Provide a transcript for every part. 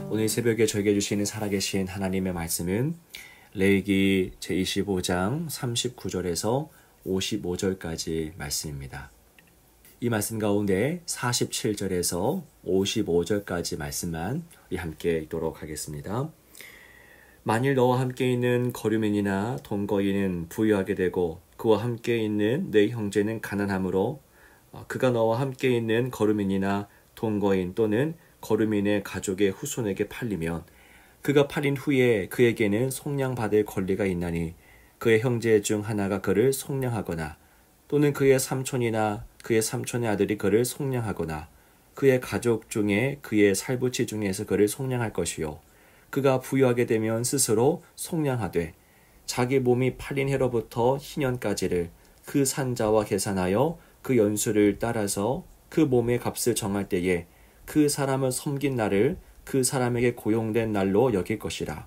오늘 새벽에 저에게 주시는 살아계신 하나님의 말씀은 레위기 제25장 39절에서 55절까지 말씀입니다. 이 말씀 가운데 47절에서 55절까지 말씀만 우리 함께 읽도록 하겠습니다. 만일 너와 함께 있는 거류민이나 동거인은 부유하게 되고 그와 함께 있는 내 형제는 가난하므로 그가 너와 함께 있는 거류민이나 동거인 또는 거류민의 가족의 후손에게 팔리면 그가 팔린 후에 그에게는 속량받을 권리가 있나니 그의 형제 중 하나가 그를 속량하거나 또는 그의 삼촌이나 그의 삼촌의 아들이 그를 속량하거나 그의 가족 중에 그의 살부치 중에서 그를 속량할 것이요 그가 부유하게 되면 스스로 속량하되 자기 몸이 팔린 해로부터 희년까지를 그 산자와 계산하여 그 연수를 따라서 그 몸의 값을 정할 때에 그 사람을 섬긴 날을 그 사람에게 고용된 날로 여길 것이라.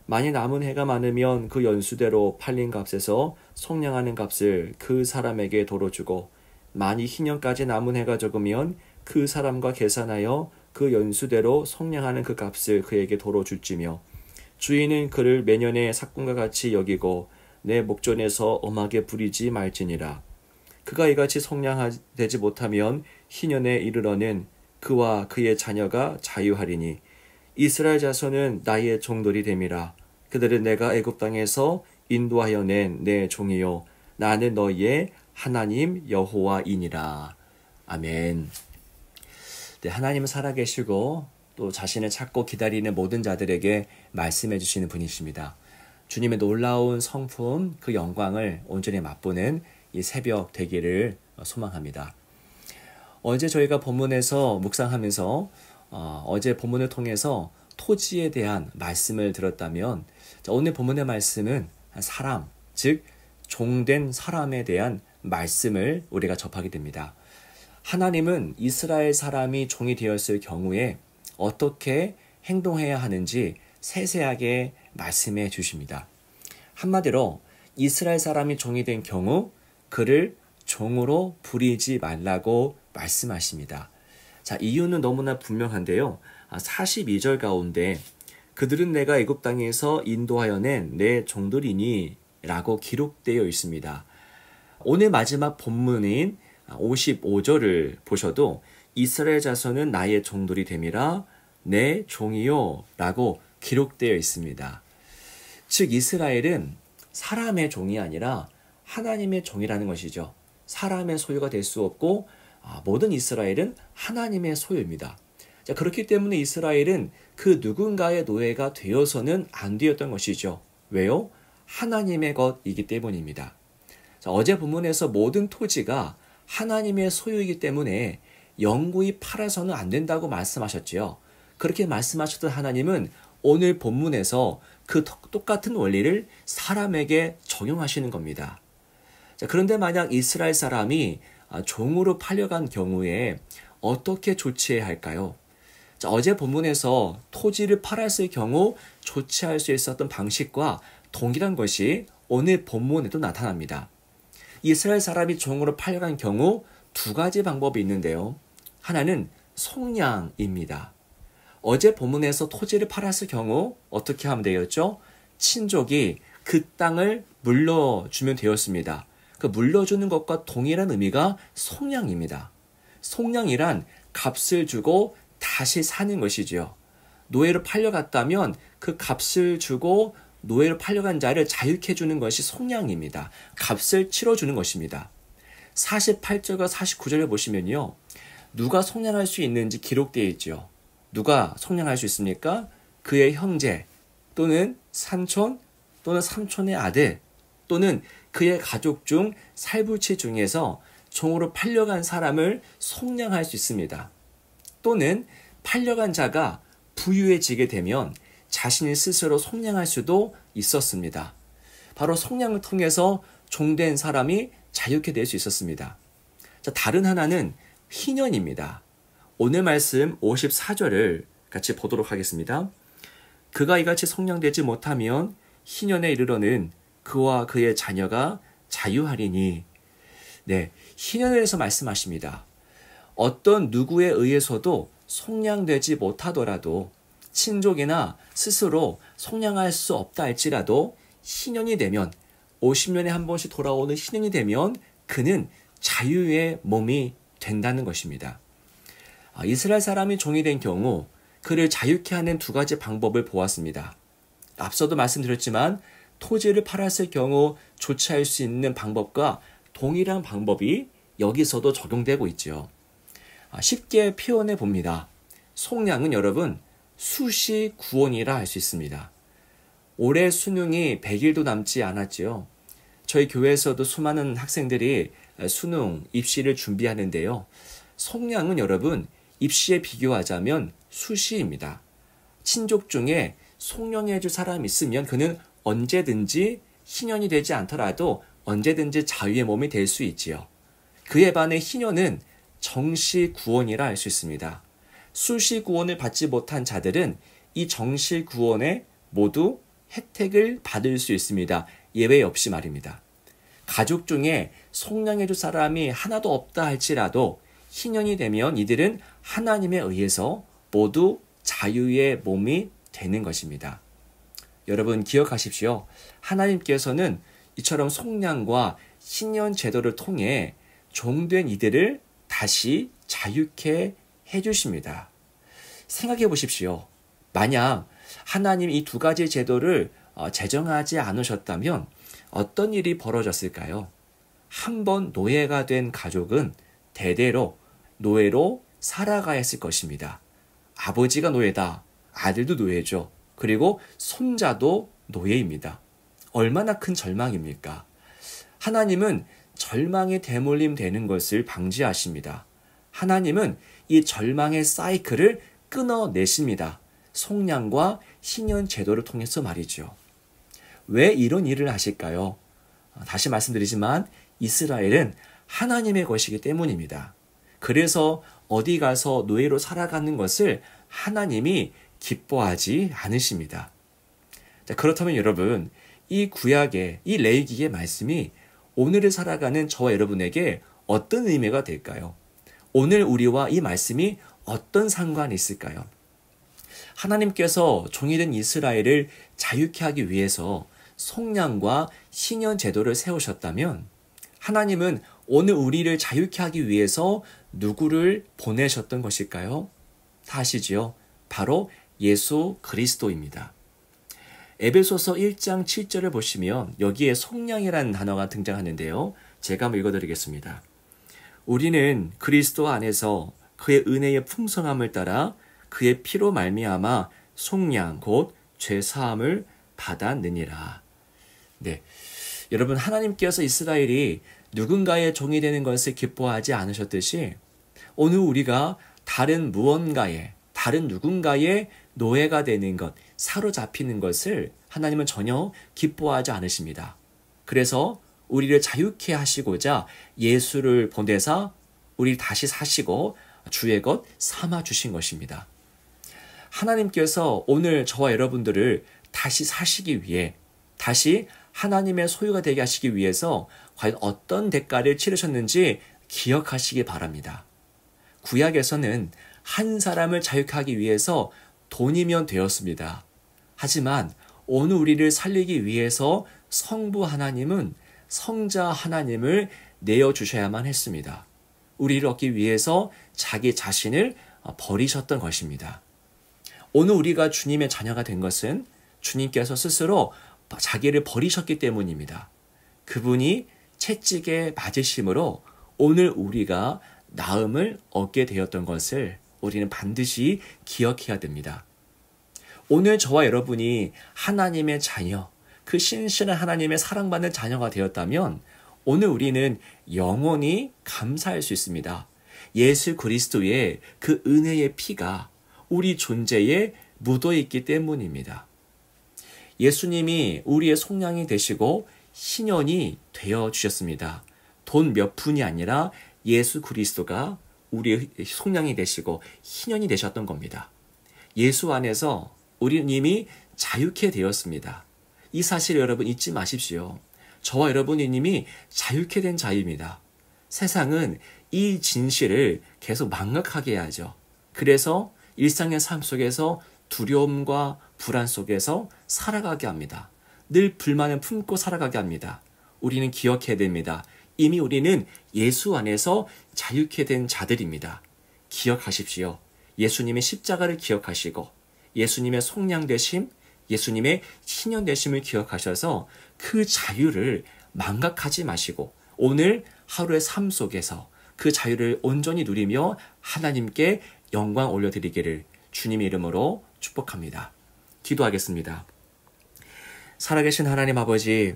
만일 남은 해가 많으면 그 연수대로 팔린 값에서 속량하는 값을 그 사람에게 도로 주고 만일 희년까지 남은 해가 적으면 그 사람과 계산하여 그 연수대로 속량하는 그 값을 그에게 도로 줄지며 주인은 그를 매년의 삭금과 같이 여기고 내 목전에서 엄하게 부리지 말지니라. 그가 이같이 속량되지 못하면 희년에 이르러는 그와 그의 자녀가 자유하리니 이스라엘 자손은 나의 종들이 됨이라. 그들은 내가 애굽 땅에서 인도하여 낸 내 종이요 나는 너희의 하나님 여호와이니라. 아멘. 네, 하나님은 살아계시고 또 자신을 찾고 기다리는 모든 자들에게 말씀해 주시는 분이십니다. 주님의 놀라운 성품, 그 영광을 온전히 맛보는 이 새벽 되기를 소망합니다. 어제 저희가 본문에서 묵상하면서 어제 본문을 통해서 토지에 대한 말씀을 들었다면 오늘 본문의 말씀은 사람, 즉 종된 사람에 대한 말씀을 우리가 접하게 됩니다. 하나님은 이스라엘 사람이 종이 되었을 경우에 어떻게 행동해야 하는지 세세하게 말씀해 주십니다. 한마디로 이스라엘 사람이 종이 된 경우 그를 종으로 부리지 말라고 말씀하십니다. 자, 이유는 너무나 분명한데요. 42절 가운데 그들은 내가 애굽 땅에서 인도하여 낸 내 종들이니 라고 기록되어 있습니다. 오늘 마지막 본문인 55절을 보셔도 이스라엘 자손은 나의 종들이 됨이라 내 종이요 라고 기록되어 있습니다. 즉 이스라엘은 사람의 종이 아니라 하나님의 종이라는 것이죠. 사람의 소유가 될 수 없고 모든 이스라엘은 하나님의 소유입니다. 자, 그렇기 때문에 이스라엘은 그 누군가의 노예가 되어서는 안 되었던 것이죠. 왜요? 하나님의 것이기 때문입니다. 자, 어제 본문에서 모든 토지가 하나님의 소유이기 때문에 영구히 팔아서는 안 된다고 말씀하셨지요. 그렇게 말씀하셨던 하나님은 오늘 본문에서 그 똑같은 원리를 사람에게 적용하시는 겁니다. 자, 그런데 만약 이스라엘 사람이 종으로 팔려간 경우에 어떻게 조치해야 할까요? 자, 어제 본문에서 토지를 팔았을 경우 조치할 수 있었던 방식과 동일한 것이 오늘 본문에도 나타납니다. 이스라엘 사람이 종으로 팔려간 경우 두 가지 방법이 있는데요. 하나는 속량입니다. 어제 본문에서 토지를 팔았을 경우 어떻게 하면 되었죠? 친족이 그 땅을 물려주면 되었습니다. 그 물려주는 것과 동일한 의미가 속량입니다. 속량이란 값을 주고 다시 사는 것이지요. 노예로 팔려갔다면 그 값을 주고 노예로 팔려간 자를 자유케 해주는 것이 속량입니다. 값을 치러주는 것입니다. 48절과 49절을 보시면요. 누가 속량할 수 있는지 기록되어 있죠. 누가 속량할 수 있습니까? 그의 형제 또는 삼촌 또는 삼촌의 아들 또는 그의 가족 중 살부치 중에서 종으로 팔려간 사람을 속량할 수 있습니다. 또는 팔려간 자가 부유해지게 되면 자신이 스스로 속량할 수도 있었습니다. 바로 속량을 통해서 종된 사람이 자유케 될 수 있었습니다. 자, 다른 하나는 희년입니다. 오늘 말씀 54절을 같이 보도록 하겠습니다. 그가 이같이 속량되지 못하면 희년에 이르러는 그와 그의 자녀가 자유하리니. 네, 희년에 대해서 말씀하십니다. 어떤 누구에 의해서도 속량되지 못하더라도 친족이나 스스로 속량할 수 없다 할지라도 신년이 되면 50년에 한 번씩 돌아오는 신년이 되면 그는 자유의 몸이 된다는 것입니다. 이스라엘 사람이 종이 된 경우 그를 자유케 하는 두 가지 방법을 보았습니다. 앞서도 말씀드렸지만 토지를 팔았을 경우 조치할 수 있는 방법과 동일한 방법이 여기서도 적용되고 있죠. 쉽게 표현해 봅니다. 속량은 여러분 수시 구원이라 할 수 있습니다. 올해 수능이 100일도 남지 않았지요. 저희 교회에서도 수많은 학생들이 수능, 입시를 준비하는데요. 속량은 여러분 입시에 비교하자면 수시입니다. 친족 중에 속량해 줄 사람이 있으면 그는 언제든지 희년이 되지 않더라도 언제든지 자유의 몸이 될 수 있지요. 그에 반해 희년은 정시 구원이라 할 수 있습니다. 수시 구원을 받지 못한 자들은 이 정시 구원에 모두 혜택을 받을 수 있습니다. 예외 없이 말입니다. 가족 중에 속량해 줄 사람이 하나도 없다 할지라도 희년이 되면 이들은 하나님에 의해서 모두 자유의 몸이 되는 것입니다. 여러분 기억하십시오. 하나님께서는 이처럼 속량과 희년 제도를 통해 종된 이들을 다시 자유케 해주십니다. 생각해 보십시오. 만약 하나님 이 두 가지 제도를 제정하지 않으셨다면 어떤 일이 벌어졌을까요? 한 번 노예가 된 가족은 대대로 노예로 살아가야 했을 것입니다. 아버지가 노예다. 아들도 노예죠. 그리고 손자도 노예입니다. 얼마나 큰 절망입니까? 하나님은 절망에 대물림 되는 것을 방지하십니다. 하나님은 이 절망의 사이클을 끊어내십니다. 속량과 희년 제도를 통해서 말이죠. 왜 이런 일을 하실까요? 다시 말씀드리지만 이스라엘은 하나님의 것이기 때문입니다. 그래서 어디 가서 노예로 살아가는 것을 하나님이 기뻐하지 않으십니다. 자, 그렇다면 여러분, 이 구약의, 이 레위기의 말씀이 오늘을 살아가는 저와 여러분에게 어떤 의미가 될까요? 오늘 우리와 이 말씀이 어떤 상관이 있을까요? 하나님께서 종이 된 이스라엘을 자유케 하기 위해서 속량과 희년 제도를 세우셨다면 하나님은 오늘 우리를 자유케 하기 위해서 누구를 보내셨던 것일까요? 다 아시지요? 바로 예수 그리스도입니다. 에베소서 1장 7절을 보시면 여기에 속량이라는 단어가 등장하는데요. 제가 한번 읽어드리겠습니다. 우리는 그리스도 안에서 그의 은혜의 풍성함을 따라 그의 피로 말미암아 속량 곧 죄사함을 받았느니라. 네, 여러분 하나님께서 이스라엘이 누군가의 종이 되는 것을 기뻐하지 않으셨듯이 오늘 우리가 다른 무언가의 다른 누군가의 노예가 되는 것, 사로잡히는 것을 하나님은 전혀 기뻐하지 않으십니다. 그래서 우리를 자유케 하시고자 예수를 보내사 우리를 다시 사시고 주의 것 삼아 주신 것입니다. 하나님께서 오늘 저와 여러분들을 다시 사시기 위해 다시 하나님의 소유가 되게 하시기 위해서 과연 어떤 대가를 치르셨는지 기억하시기 바랍니다. 구약에서는 한 사람을 자유케 하기 위해서 돈이면 되었습니다. 하지만 오늘 우리를 살리기 위해서 성부 하나님은 성자 하나님을 내어주셔야만 했습니다. 우리를 얻기 위해서 자기 자신을 버리셨던 것입니다. 오늘 우리가 주님의 자녀가 된 것은 주님께서 스스로 자기를 버리셨기 때문입니다. 그분이 채찍에 맞으심으로 오늘 우리가 나음을 얻게 되었던 것을 우리는 반드시 기억해야 됩니다. 오늘 저와 여러분이 하나님의 자녀, 그 신실한 하나님의 사랑받는 자녀가 되었다면 오늘 우리는 영원히 감사할 수 있습니다. 예수 그리스도의 그 은혜의 피가 우리 존재에 묻어 있기 때문입니다. 예수님이 우리의 속량이 되시고 희년이 되어 주셨습니다. 돈 몇 푼이 아니라 예수 그리스도가 우리의 속량이 되시고 희년이 되셨던 겁니다. 예수 안에서 우리는 이미 자유케 되었습니다. 이 사실을 여러분 잊지 마십시오. 저와 여러분이 이미 자유케 된 자유입니다. 세상은 이 진실을 계속 망각하게 하죠. 그래서 일상의 삶 속에서 두려움과 불안 속에서 살아가게 합니다. 늘 불만을 품고 살아가게 합니다. 우리는 기억해야 됩니다. 이미 우리는 예수 안에서 자유케 된 자들입니다. 기억하십시오. 예수님의 십자가를 기억하시고 예수님의 속량되심, 예수님의 신현되심을 기억하셔서 그 자유를 망각하지 마시고 오늘 하루의 삶 속에서 그 자유를 온전히 누리며 하나님께 영광 올려드리기를 주님의 이름으로 축복합니다. 기도하겠습니다. 살아계신 하나님 아버지,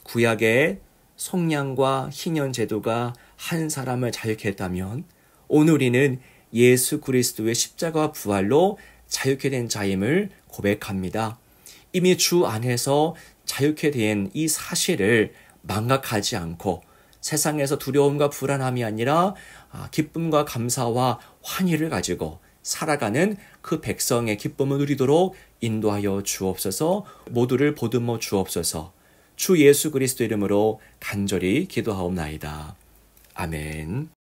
구약의 속량과 희년 제도가 한 사람을 자유케 했다면 오늘 우리는 예수 그리스도의 십자가와 부활로 자유케 된 자임을 고백합니다. 이미 주 안에서 자유케 된 이 사실을 망각하지 않고 세상에서 두려움과 불안함이 아니라 기쁨과 감사와 환희를 가지고 살아가는 그 백성의 기쁨을 누리도록 인도하여 주옵소서. 모두를 보듬어 주옵소서. 주 예수 그리스도 이름으로 간절히 기도하옵나이다. 아멘.